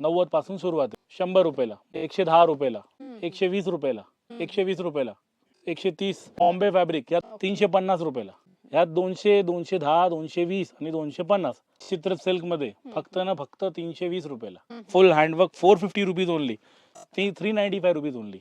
90 पासून सुरुवात आहे. 100 रुपयाला, 110 रुपयाला, 120 रुपयाला, 120 रुपयाला, 130. बॉम्बे फॅब्रिक यात 350 रुपयाला, यात 200, 210, 220 आणि 250. चित्र सिल्क मध्ये फक्त ना फक्त 320 रुपयाला. Full handwork 450 rupees only. 395 rupees only.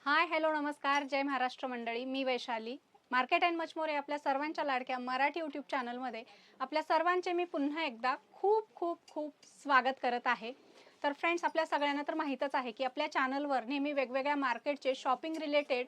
Hi hello नमस्कार, जय महाराष्ट्र मंडळी. मी Vaishali. Market and much more या आपल्या सर्वांच्या लाडक्या मराठी यूट्यूब चॅनलमध्ये आपल्या सर्वांचे मी पुन्हा एकदा खूप खूप खूप स्वागत करत आहे. तर फ्रेंड्स, आपल्या सगळ्यांना तर माहीतच आहे की आपल्या चॅनलवर नेहमी वेगवेगळ्या मार्केटचे शॉपिंग रिलेटेड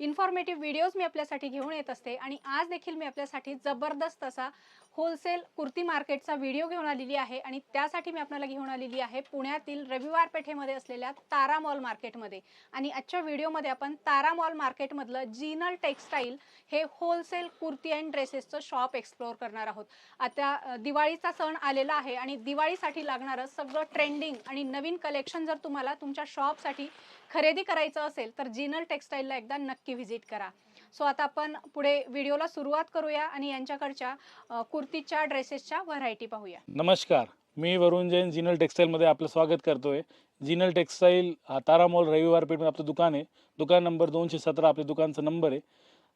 इन्फॉर्मेटिव्ह व्हिडिओज मी आपल्यासाठी घेऊन येत असते. आणि आज देखील मी आपल्यासाठी जबरदस्त असा होलसेल कुर्ती मार्केटचा व्हिडिओ घेऊन आलेली आहे. आणि त्यासाठी मी आपल्याला घेऊन आलेली आहे पुण्यातील रविवार पेठेमध्ये असलेल्या तारा मॉल मार्केटमध्ये. आणि आजच्या व्हिडिओमध्ये आपण तारा मॉल मार्केटमधलं जिनल टेक्सटाईल हे होलसेल कुर्ती अँड ड्रेसेसचं शॉप एक्सप्लोअर करणार आहोत. आता दिवाळीचा सण आलेला आहे आणि दिवाळीसाठी लागणारं सगळं ट्रेंडिंग आणि नवीन कलेक्शन जर तुम्हाला तुमच्या शॉपसाठी खरेदी करायचं असेल तर जिनल टेक्सटाईलला एकदा नक्की व्हिजिट करा. सो आता आपण पुढे व्हिडिओला सुरुवात करूया आणि यांच्याकडच्या कुर्तीच्या ड्रेसेसच्या व्हरायटी पाहूया. नमस्कार, मी वरुण जैन जिनल टेक्सटाईल मध्ये आपलं स्वागत करतोय. जिनल टेक्सटाईल तारा मॉल रविवार पेठ मध्ये आपलं दुकान आहे. दुकान नंबर 217 आपल्या दुकानचा नंबर आहे.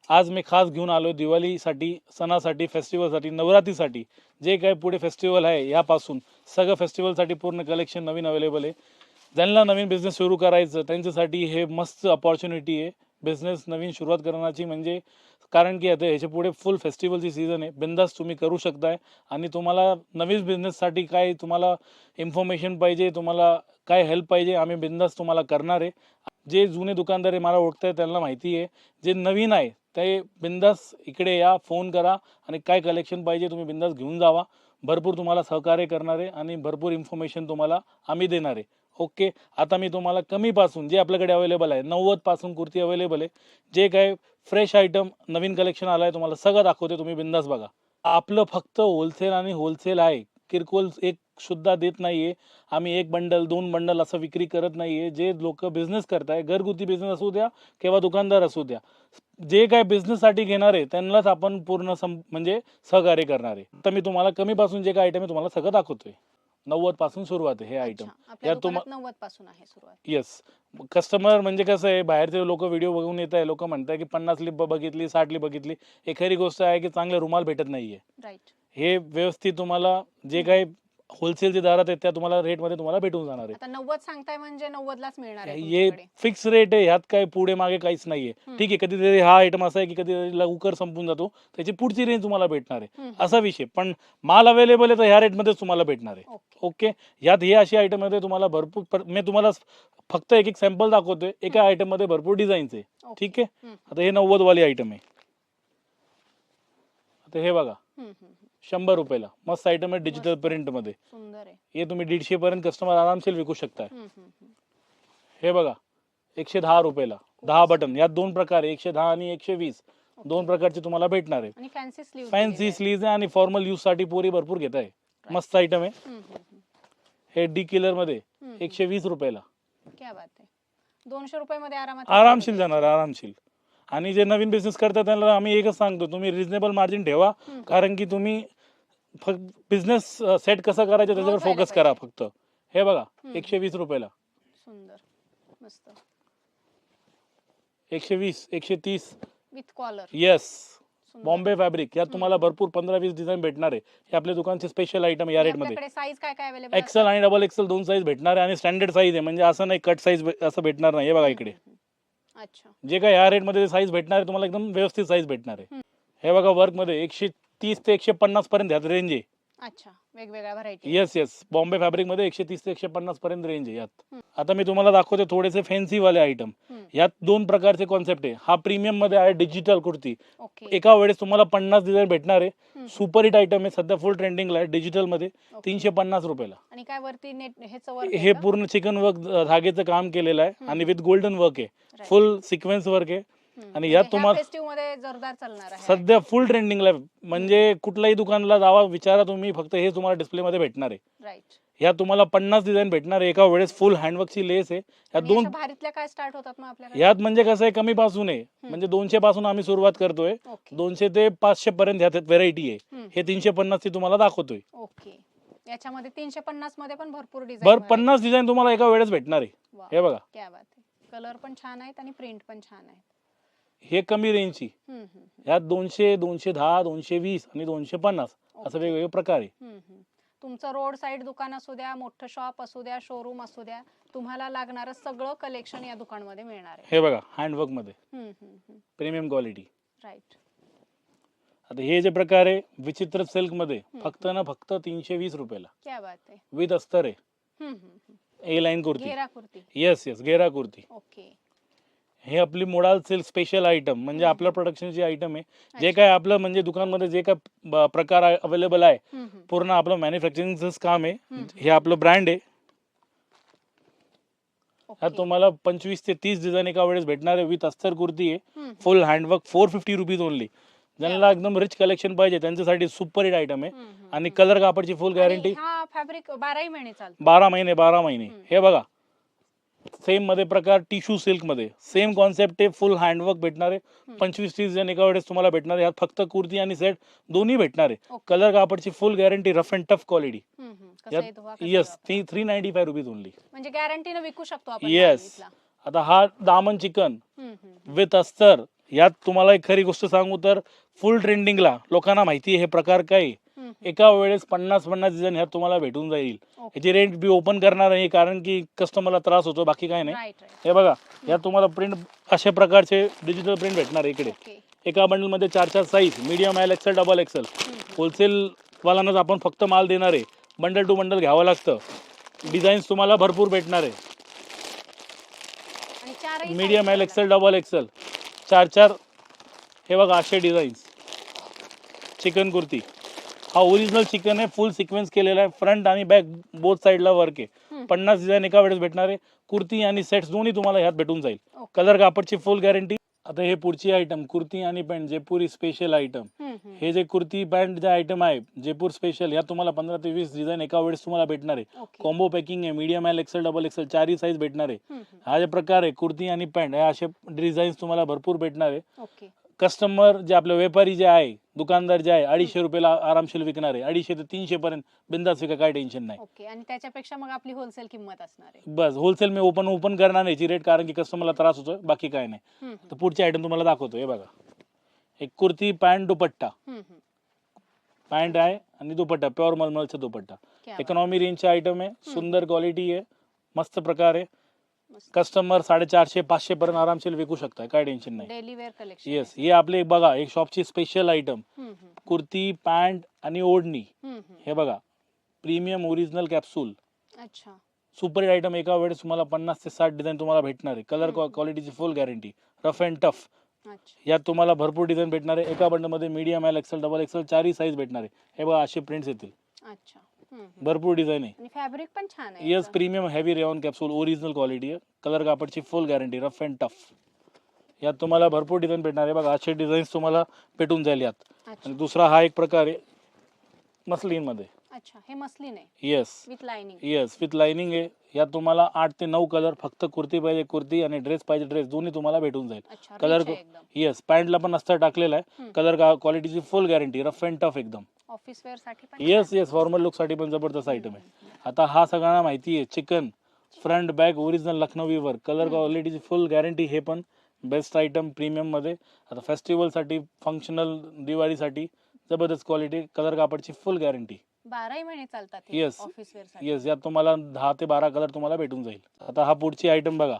आज मी खास घेऊन आलो दिवाळीसाठी, सणासाठी, फेस्टिवलसाठी, नवरात्रीसाठी जे काही पुढे फेस्टिवल आहे यापासून सगळं फेस्टिवलसाठी पूर्ण कलेक्शन नवीन अवेलेबल आहे. ज्यांना नवीन बिझनेस सुरू करायचं त्यांच्यासाठी हे मस्त अपॉर्च्युनिटी आहे बिझनेस नवीन सुरुवात करण्याची. म्हणजे कारण की आता ह्याच्या पुढे फुल फेस्टिवलची सीझन आहे. बिंदास तुम्ही करू शकताय. आणि तुम्हाला नवीन बिझनेससाठी काय तुम्हाला इन्फॉर्मेशन पाहिजे, तुम्हाला काय हेल्प पाहिजे, आम्ही बिंदास तुम्हाला करणार आहे. जे जुने दुकानदार आहे मला ओळखताय त्यांना माहिती आहे. जे नवीन आहे ते बिंदास इकडे या, फोन करा आणि काय कलेक्शन पाहिजे तुम्ही बिंदास घेऊन जावा. भरपूर तुम्हाला सहकार्य करणार आहे आणि भरपूर इन्फॉर्मेशन तुम्हाला आम्ही देणार आहे. ओके, आता मी तुम्हाला कमीपासून जे आपल्याकडे अवेलेबल आहे 90 पासून कुर्ती अवेलेबल आहे. जे काय फ्रेश आयटम नवीन कलेक्शन आलं आहे तुम्हाला सगळं दाखवते, तुम्ही बिंदास बघा. आपलं फक्त होलसेल आणि होलसेल आहे. किरकोळ एक सुद्धा देत नाहीये आम्ही. 1 बंडल 2 बंडल असं विक्री करत नाहीये. जे लोक बिझनेस करताय, घरगुती बिझनेस असू द्या किंवा दुकानदार असू द्या, जे काय बिझनेससाठी घेणार आहे त्यांनाच आपण पूर्ण म्हणजे सहकार्य करणार आहे. तर मी तुम्हाला कमीपासून जे काय आयटम आहे तुम्हाला सगळं दाखवतोय. 90 पासून सुरुवात आहे हे आयटम. आपल्या दुकानात 90 पासून आहे सुरुवात. येस, कस्टमर म्हणजे कसं आहे, बाहेरचे लोक व्हिडिओ बघून येत आहे, लोक म्हणतात की 50 ली बघितली, 60 ली बघितली. एक खरी गोष्ट आहे की चांगले रुमाल भेटत नाहीये. राईट. हे व्यवस्थित तुम्हाला जे काही होलसेलचे दारात आहेत त्या तुम्हाला रेट मध्ये तुम्हाला भेटून जाणार आहे. आता 90 सांगताय म्हणजे 90 लाच मिळणार आहे हे तुमच्याकडे. फिक्स रेट आहे, ह्यात काय पुढे मागे काहीच नाहीये. ठीक आहे, कधीतरी हा आयटम असा आहे की कधीतरी लवकर संपून जातो, त्याची पुढची रेंज तुम्हाला भेटणार आहे असा विषय. पण माल अवेलेबल आहे तर ह्या रेट मध्येच तुम्हाला भेटणार आहे. ओके, यात हे अशी आयटम मध्ये तुम्हाला भरपूर, मी तुम्हाला फक्त एक एक सॅम्पल दाखवतोय. एका आयटम मध्ये भरपूर डिझाईन्स आहे. ठीक आहे, आता हे 90 वाली आयटम आहे. आता हे बघा 100 रुपयाला मस्त आयटम आहे डिजिटल प्रिंट मध्ये. सुंदर आहे. हे तुम्ही 150 पर्यंत कस्टमर आरामशीर विकू शकताय. हे बघा 110 रुपयाला 10 बटन. यात 2 प्रकार आहे, 110 आणि 120. 2 प्रकारचे तुम्हाला भेटणार आहे. आणि फॅन्सी स्लीव्ज आहे आणि फॉर्मल यूज साठी पोरी भरपूर घेत आहे. मस्त आयटम आहे. हे डी किलर मध्ये 120 रुपयाला. क्या बात आहे. 200 रुपये मध्ये आरामशीर जाणार, आरामशीर. आणि जे नवीन बिझनेस करतात त्यांना आम्ही एकच सांगतो, तुम्ही रिजनेबल मार्जिन ठेवा. कारण की तुम्ही फक्त बिझनेस सेट कसं करायचं त्याच्यावर फोकस करा फक्त. हे बघा 120 रुपयाला. सुंदर, मस्त. 120, 130 with collar. Yes, Bombay fabric. यात तुम्हाला भरपूर 15-20 डिझाईन भेटणार आहे. हे आपल्या दुकानचे स्पेशल आयटम या रेट मध्ये. साईज काय काय अवेलेबल? एक्सेल आणि डबल एक्सेल 2 साईज भेटणार आहे. आणि स्टँडर्ड साईज आहे, म्हणजे असं नाही कट साईज असं भेटणार नाही. हे बघा इकडे. अच्छा. जे काय या रेट मध्ये साईज भेटणार आहे तुम्हाला एकदम व्यवस्थित साईज भेटणार आहे. हे बघा वर्क मध्ये 130 ते 150 पर्यंत ह्यात रेंज आहे. अच्छा, वेगवेगळ्या variety. Yes yes, Bombay fabric मध्ये 130 ते 150 पर्यंत रेंज आहे यात. हम्म. आता मी तुम्हाला दाखवते थोडेसे फॅन्सी वाले आयटम. यात दोन प्रकारचे कॉन्सेप्ट आहे. हा प्रीमियम मध्ये आहे डिजिटल कुर्ती. ओके. एका वेळेस तुम्हाला 50 डिझाईन भेटणार आहे. हम्म. सुपर हिट आयटम आहे, सध्या फुल ट्रेंडिंगला आहे डिजिटल मध्ये. ओके. 350 रुपयाला. आणि काय वरती नेट ह्याचं वर्क हे पूर्ण चिकन वर्क धागेचं काम केलेलं आहे आणि विथ गोल्डन वर्क आहे, फुल सिक्वेन्स वर्क आहे. आणि यात तुम्हाला फेस्टिव्ह मध्ये जोरदार चालणार आहे. सध्या फुल ट्रेंडिंगला आहे. म्हणजे कुठल्याही दुकानाला जावा विचारा तुम्ही, फक्त हे तुम्हाला डिस्प्ले मध्ये भेटणार आहे. राईट. ह्या तुम्हाला 50 डिझाईन भेटणार आहे एका वेळेस. फुल हँडवर्कची लेस आहे. या दोन भारीतल्या काय स्टार्ट होतात मग आपल्याकडे? यात म्हणजे कसं आहे, कमी पासून आहे. म्हणजे 200 पासून आम्ही सुरुवात करतोय. ओके. 200 ते 500 पर्यंत ह्यात व्हेरायटी आहे. हे 350 ची तुम्हाला दाखवतोय. ओके. याच्यामध्ये 350 मध्ये पण भरपूर डिझाईन. 50 डिझाईन तुम्हाला एका वेळेस भेटणार आहे. हे बघा, क्या बात आहे. कलर पण छान आहेत आणि प्रिंट पण छान आहेत. हे कमी रेंजची. यात 200, 210, 220 आणि 250 असं वेगवेगळे प्रकार आहे. तुमचं रोड साईड दुकान असू द्या, मोठं शॉप असू द्या, शोरूम असू द्या, तुम्हाला लागणारं सगळं कलेक्शन या दुकानमध्ये मिळणार आहे. हे बघा, हँडवर्क मध्ये प्रीमियम क्वालिटी. राईट. आता हे जे प्रकार आहे विचित्र सिल्क मध्ये, फक्त ना फक्त 320 रुपयाला. क्या बात आहे. विथ अस्तर आहे. ए लाईन कुर्ती. घेरा कुर्ती. येस येस, घेरा कुर्ती. ओके. हे आपली मोडाल सिल्क स्पेशल आयटम, म्हणजे आपल्या प्रोडक्शनची आयटम आहे. जे काय आपलं म्हणजे दुकानमध्ये जे काय प्रकार अवेलेबल आहे, पूर्ण आपलं मॅन्युफॅक्चरिंगच काम आहे. हे आपलं ब्रँड आहे. ह्यात तुम्हाला 25 ते 30 डिझाईन एका वेळेस भेटणार आहे. विथ अस्तर कुर्ती आहे, फुल हँडवर्क. 450 rupees only. ज्यांना एकदम रिच कलेक्शन पाहिजे त्यांच्यासाठी सुपर हिट आयटम आहे. आणि कलर कापडची फुल गॅरंटी. हा फॅब्रिक 12 महिने चालतो. 12 महिने 12 महिने. हे बघा, सेम मध्ये प्रकार टिश्यू सिल्क मध्ये सेम कॉन्सेप्ट आहे. फुल हँडवर्क भेटणार आहे. 25-30 जण एका वेळेस तुम्हाला भेटणार आहे. यात फक्त कुर्ती आणि सेट दोन्ही भेटणार आहे. कलर कापडची full guarantee, rough and tough quality. Yes, 395 rupees only. म्हणजे गॅरंटीने विकू शकतो आपण. येस. आता हा दामन चिकन विथ अस्तर. यात तुम्हाला एक खरी गोष्ट सांगू तर फुल ट्रेंडिंगला लोकांना माहिती आहे हे प्रकार काय. एका वेळेस 50 डिझाईन ह्यात तुम्हाला भेटून जाईल. ह्याची रेंज बी ओपन करणार नाही कारण की कस्टमरला त्रास होतो, बाकी काय नाही. हे बघा, यात तुम्हाला प्रिंट अशा प्रकारचे डिजिटल प्रिंट भेटणार आहे इकडे. एका बंडल मध्ये 4 size, medium, L XL, double XL. Wholesale वाल्यांनाच आपण फक्त माल देणार आहे. बंडल टू बंडल घ्यावं लागतं. डिझाईन्स तुम्हाला भरपूर भेटणार आहे. Medium, L XL, double Excel, 4 हे बघा असे डिझाईन्स. चिकन कुर्ती. हा ओरिजिनल चिकन आहे, फुल सिक्वेन्स केलेला आहे. फ्रंट आणि बॅक बोथ साईडला वर्क आहे. 50 डिझाईन एका वेळेस भेटणार आहे. कुर्ती आणि सेट्स दोन्ही तुम्हाला ह्यात भेटून जाईल. कलर कापडची फुल गॅरंटी. आता हे पुढची आयटम कुर्ती आणि पॅन्ट, जयपुरी स्पेशल आयटम. हे जे कुर्ती पॅन्ट जे आयटम आहे जयपूर स्पेशल, या तुम्हाला 15 ते 20 डिझाईन एका वेळेस तुम्हाला भेटणार आहे. कॉम्बो पॅकिंग आहे. Medium, L XL, double Excel, 4 size भेटणार आहे. हा जे प्रकार आहे कुर्ती आणि पॅन्ट, हे असे डिझाईन्स तुम्हाला भरपूर भेटणार आहे. कस्टमर जे आपले व्यापारी जे आहे, दुकानदार जे आहे, 250 रुपयाला आरामशीर विकणार आहे. 250 ते 300 पर्यंत बिंदास विका, काय टेन्शन नाही. ओके. आणि त्याच्यापेक्षा मग आपली होलसेल किंमत असणार आहे. बस होलसेल मी ओपन करणार नाही याची रेट, कारण की कस्टमरला त्रास होतोय, बाकी काय नाही. तर पुढची आयटम तुम्हाला दाखवतो. हे बघा, एक कुर्ती पॅन्ट दुपट्टा. पॅन्ट आहे आणि दुपट्टा प्युअर मलमलचा दुपट्टा. इकॉनॉमी रेंजचे आयटम आहे. सुंदर क्वालिटी आहे, मस्त प्रकार आहे. कस्टमर 450-500 पर्यंत आरामशीर विकू शकताय, काय टेन्शन नाही. Daily wear collection. येस, हे आपले बघा एक शॉपची स्पेशल आयटम. कुर्ती, पॅन्ट आणि ओढणी. हे बघा, प्रीमियम ओरिजिनल कॅप्सूल. अच्छा. Super item. एका वेळेस तुम्हाला 50 ते 60 डिझाईन तुम्हाला भेटणार आहे. कलर क्वालिटीची full guarantee, rough and tough. यात तुम्हाला भरपूर डिझाईन भेटणार आहे. एका बंडल मध्ये medium, L XL, double Excel, 4 size भेटणार आहे. हे बघा असे प्रिंट्स येतील. अच्छा. भरपूर डिझाईन आहे. आणि फॅब्रिक पण छान आहे. Yes, premium heavy rayon capsule, original quality आहे. कलर कापडची full guarantee, rough and tough. यात तुम्हाला भरपूर डिझाईन भेटणार आहे. बघा असे डिझाईन्स तुम्हाला भेटून जाईल यात. आणि दुसरा हा एक प्रकार आहे मस्लिन मध्ये. अच्छा, हे मस्लिन आहे. Yes, with lining. Yes, with lining आहे. यात तुम्हाला 8 ते 9 कलर, फक्त कुर्ती पाहिजे कुर्ती आणि ड्रेस पाहिजे ड्रेस, दोन्ही तुम्हाला भेटून जाईल. कलर. येस, पॅन्टला पण अस्तर टाकलेला आहे. कलर क्वालिटीची full guarantee, rough and tough एकदम. ऑफिस वेअर साठी पण. येस येस, फॉर्मल लुक साठी पण जबरदस्त आयटम आहे. आता हा सगळ्यांना माहिती आहे chikan front back original Lucknowi work, colour क्वालिटीची फुल गॅरंटी. हे पण बेस्ट आयटम प्रीमियम मध्ये. आता फेस्टिवल साठी, फंक्शनल, दिवाळीसाठी जबरदस्त क्वालिटी, कलर कापडची फुल गॅरंटी. 12 महिने चालतात. येस ऑफिस वेअर साठी. येस, यात तुम्हाला 10 ते 12 कलर तुम्हाला भेटून जाईल. आता हा पुढची आयटम बघा,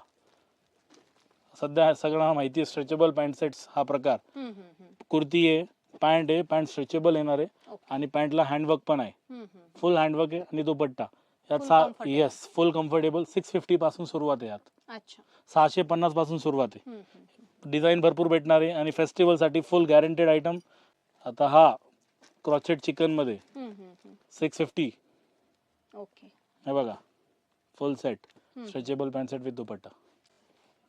सध्या सगळ्यांना माहिती आहे स्ट्रेचेबल पॅन्ट सेट्स हा प्रकार. कुर्ती आहे, पॅन्ट आहे, पॅन्ट स्ट्रेचेबल येणार आहे ओके. आणि पॅन्टला हँडवर्क पण आहे, हम्म, हम्म, हम्म. फुल हँडवर्क आहे आणि दुपट्टा यात Full comfortable. येस फुल कम्फर्टेबल. 650 पासून सुरुवात आहे, यात अच्छा. 650 पासून सुरुवात आहे. हम्म, हम्म, हम्म. डिझाईन भरपूर भेटणार आहे आणि फेस्टिवलसाठी फुल गॅरंटेड आयटम. आता हा क्रॉचेट चिकनमध्ये हम्म, हम्म, हम्म. 650 ओके. हे बघा, फुल सेट हम्म. Stretchable pant set with dupatta.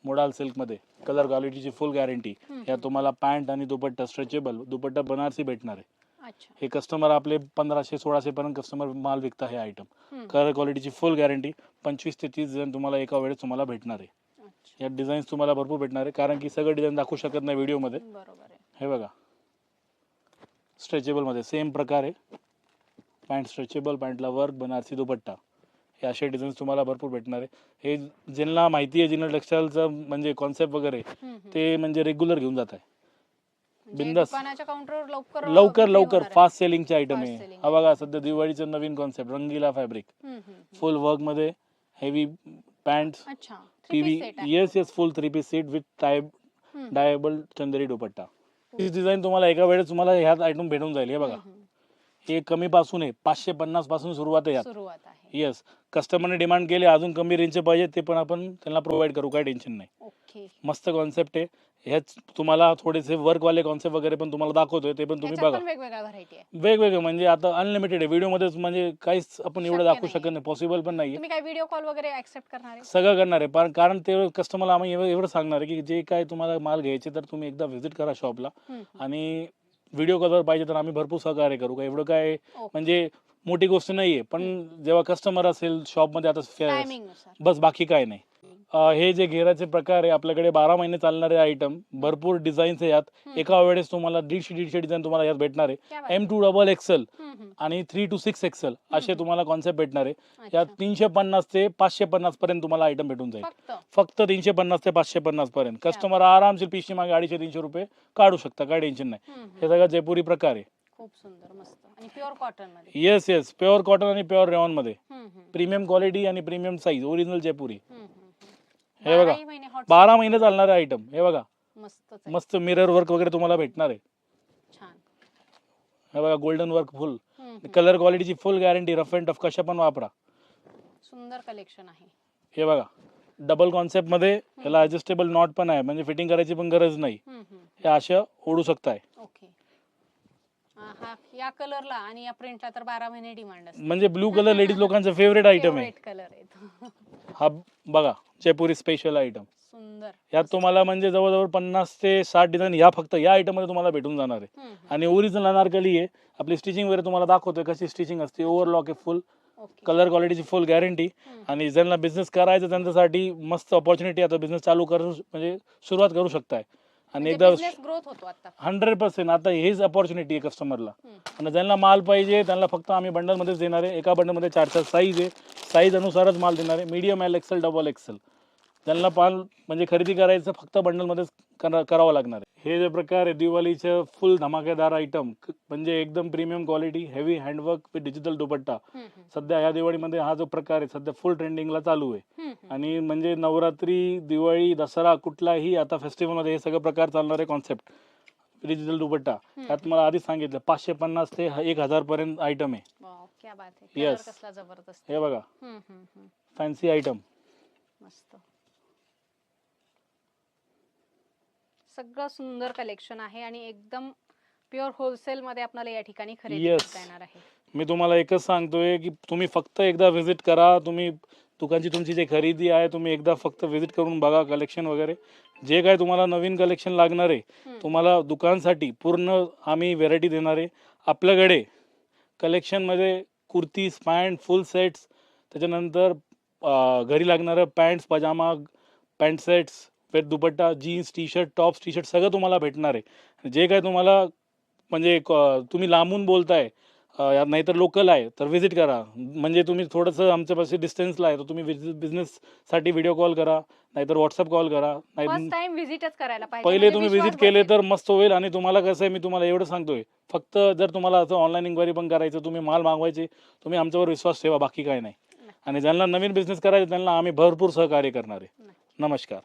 Modal सिल्कमध्ये कलर क्वालिटीची फुल गॅरंटी. हम्म, यात तुम्हाला पॅन्ट आणि दुपट्टा स्ट्रेचेबल, दुपट्टा बनारसी भेटणार आहे. अच्छा. हे कस्टमर आपले 1500-1600 पर्यंत कस्टमर माल विकता हे आयटम. हम्म. कलर क्वालिटीची फुल गॅरंटी. 25 ते 30 डिझाईन तुम्हाला एका वेळेस तुम्हाला भेटणार आहे. अच्छा. यात डिझाईन्स तुम्हाला भरपूर भेटणार आहे, कारण की सगळं डिझाईन दाखवू शकत नाही व्हिडिओमध्ये. बरोबर आहे. हे बघा, स्ट्रेचेबलमध्ये सेम प्रकार आहे. पॅन्ट स्ट्रेचेबल, पॅन्टला वर्क, बनारसी दुपट्टा, हे असे डिझाईन्स तुम्हाला भरपूर भेटणार आहे. हे ज्यांना माहिती आहे जिनल टेक्सटाईलचं म्हणजे कॉन्सेप्ट वगैरे, हम्म, हम्म. ते म्हणजे रेग्युलर घेऊन जात आहे. म्हणजे बिंदास. दुकानाच्या काउंटरवर लवकर लवकर विक्री लवकर होणार आहे. फास्ट सेलिंगचे आयटम Fast आहे. selling हा बघा, सध्या दिवाळीचं नवीन कॉन्सेप्ट रंगीला fabric, hmm, hmm, hmm. Full work मध्ये हेवी पॅन्ट, अच्छा. पीव्ही, 3 piece set आहे. Yes yes, full 3 piece set with hmm. डायबल चंदेरी दुपट्टा. ही डिझाईन तुम्हाला एका वेळेस तुम्हाला ह्यात आयटम भेटून जाईल. हे बघा, हम्म, हम्म. हे कमी पासून आहे, 550 पासून सुरुवात आहे यात. सुरुवात आहे. येस, कस्टमरने डिमांड केली अजून कमी रेंजचे पाहिजे, ते पण आपण त्यांना प्रोव्हाइड करू, काय टेन्शन नाही. ओके. मस्त कॉन्सेप्ट आहे. ह्याच तुम्हाला थोडेसे वर्कवाले कॉन्सेप्ट वगैरे पण तुम्हाला दाखवतोय, ते पण तुम्ही त्याच्यात बघा. पण वेगवेगळ्या व्हरायटी आहे. वेगवेगळे म्हणजे आता अनलिमिटेड आहे. व्हिडिओमध्येच म्हणजे काहीच आपण एवढं शक्य दाखवू नाही. शकत नाही, पॉसिबल पण नाही. तुम्ही काय व्हिडिओ कॉल वगैरे ऍक्सेप्ट करणार आहे? सगळं करणार आहे, पण कारण ते कस्टमरला आम्ही एवढं सांगणार आहे की जे काय तुम्हाला माल घ्यायचे तर तुम्ही एकदा व्हिजिट करा शॉपला, हम्म, हम्म. आणि व्हिडिओ कॉलवर पाहिजे तर आम्ही भरपूर सहकार्य करू. का एवढं काय ओके. म्हणजे मोठी गोष्ट नाहीये, पण जेव्हा कस्टमर असेल शॉपमध्ये आता टायमिंग नुसार. बस, बाकी काय नाही. हे जे घेराचे प्रकार आहे आपल्याकडे 12 महिने चालणारे आयटम, भरपूर डिझाईन्स आहे यात. हम्म. एका वेळेस तुम्हाला 150 डिझाईन तुम्हाला यात भेटणार आहे. क्या बात आहे. M2XXL हम्म, हम्म. आणि 3 to 6XL असे हम्म. तुम्हाला कॉन्सेप्ट भेटणार आहे. अच्छा. यात 350 ते 550 पर्यंत तुम्हाला आयटम भेटून जाईल. फक्त फक्त 350 ते 550 पर्यंत. कस्टमर आरामशीर पिशवी मागे 250-300 रुपये काढू शकता, काय टेन्शन नाही. हम्म, हम्म. हे सगळं जयपुरी प्रकार आहे. खूप सुंदर, मस्त. आणि प्युअर कॉटन मध्ये. येस येस, प्युअर कॉटन आणि प्युअर रेऑन मध्ये, हम्म, हम्म. प्रीमियम क्वालिटी आणि प्रीमियम साईज, ओरिजिनल जयपुरी. हम्म, हम्म, हम्म. हे बघा, 12 महिने hot 12 season. महिने चालणारे आयटम. हे बघा, मस्तच आहे. मस्त मिरर वर्क वगैरे तुम्हाला भेटणार आहे. छान. हे बघा, गोल्डन वर्क फुल, हम्म, हम्म. कलर क्वालिटीची full guarantee. Rough and tough कशा पण वापरा. सुंदर कलेक्शन आहे. हे बघा, डबल कॉन्सेप्ट मध्ये याला ऍडजस्टेबल नॉट पण आहे, म्हणजे फिटिंग करायची पण गरज नाही. हम्म, हम्म. हे अशा ओढू शकताय. ओके. हा, या कलरला आणि या प्रिंटला तर 12 महिने डिमांड असते. म्हणजे ब्लू कलर लेडीज लोकांचा फेवरेट आयटम आहे. फेवरेट कलर आहे तो. हा बघा, जयपुरी स्पेशल आयटम. सुंदर. यात तुम्हाला म्हणजे जवळजवळ 50 ते 60 डिझाईन या फक्त या आयटम मध्ये तुम्हाला भेटून जाणार आहे. हम्म, हम्म. आणि ओरिजिनल अनारकली आहे. आपली स्टिचिंग वगैरे तुम्हाला दाखवतोय कशी स्टिचिंग असते. ओव्हरलॉक आहे फुल, ओके. कलर क्वालिटीची फुल गॅरंटी. हम्म. आणि ज्यांना बिझनेस करायचा त्यांच्यासाठी मस्त ऑपॉर्च्युनिटी. आता बिझनेस चालू करू म्हणजे सुरुवात करू शकताय. आणि म्हणजे एकदा business growth होतो आता. 100% आता हेच अपॉर्च्युनिटी आहे कस्टमरला. हम्म. आणि ज्यांना माल पाहिजे त्यांना फक्त आम्ही बंडलमध्येच देणार आहे. एका बंडलमध्ये 4-4 साईज आहे. साईज अनुसारच माल देणार आहे. Medium, XL, XXL. त्यांना माल म्हणजे खरेदी करायचं फक्त बंडलमध्येच करावं लागणार आहे. हे जे प्रकार आहे दिवाळीचं फुल धमाकेदार आयटम, म्हणजे एकदम premium quality, heavy handwork with digital dupatta. हम्म, हम्म. सध्या या दिवाळीमध्ये हा जो प्रकार आहे सध्या फुल ट्रेंडिंगला चालू आहे. हम्म, हम्म. आणि म्हणजे नवरात्री, दिवाळी, दसरा कुठलाही आता फेस्टिवलमध्ये हे सगळं प्रकार चालणार आहे. कॉन्सेप्ट डिजिटल दुपट्टा. त्यात मला आधीच सांगितलं 550 ते 1000 पर्यंत आयटम आहे. वाव, क्या बात आहे. Yes. कलर कसला जबरदस्त. हे बघा, हम्म, हम्म, हम्म. Fancy item. मस्त. सगळं सुंदर कलेक्शन आहे आणि एकदम प्युअर होलसेल मध्ये आपल्याला या ठिकाणी खरेदी Yes. करता येणार आहे. मी तुम्हाला एकच सांगतोय की तुम्ही फक्त एकदा व्हिजिट करा. तुम्ही दुकानची तुमची जी खरेदी आहे तुम्ही एकदा फक्त व्हिजिट करून बघा. कलेक्शन वगैरे जे काय तुम्हाला नवीन कलेक्शन लागणार आहे हम्म. तुम्हाला दुकानसाठी पूर्ण आम्ही व्हेरायटी देणार आहे. आपल्याकडे कलेक्शनमध्ये कुर्तीज, पॅन्ट, फुल सेट्स, त्याच्यानंतर घरी लागणारं pants, pyjama, pant sets with dupatta, jeans, T shirt, tops, T shirt सगळं तुम्हाला भेटणार आहे. जे काय तुम्हाला म्हणजे तुम्ही लांबून बोलताय नाहीतर लोकल आहे तर व्हिजिट करा. म्हणजे तुम्ही थोडंसं आमच्यापाशी डिस्टन्सला आहे तर तुम्ही बिझनेससाठी व्हिडिओ कॉल करा, नाहीतर व्हॉट्सअप कॉल करा. फर्स्ट नाही टाइम व्हिजिटच करायला पाहिजे. पहिले म्हणजे तुम्ही विश्वास व्हिजिट केले बसेल. तर मस्त होईल. आणि तुम्हाला कसं आहे मी तुम्हाला एवढं सांगतोय, फक्त जर तुम्हाला असं ऑनलाईन इन्क्वायरी पण करायचं, तुम्ही माल मागवायचे, तुम्ही आमच्यावर विश्वास ठेवा, बाकी काय नाही. आणि ज्यांना नवीन बिझनेस करायचा त्यांना आम्ही भरपूर सहकार्य करणार आहे. नमस्कार.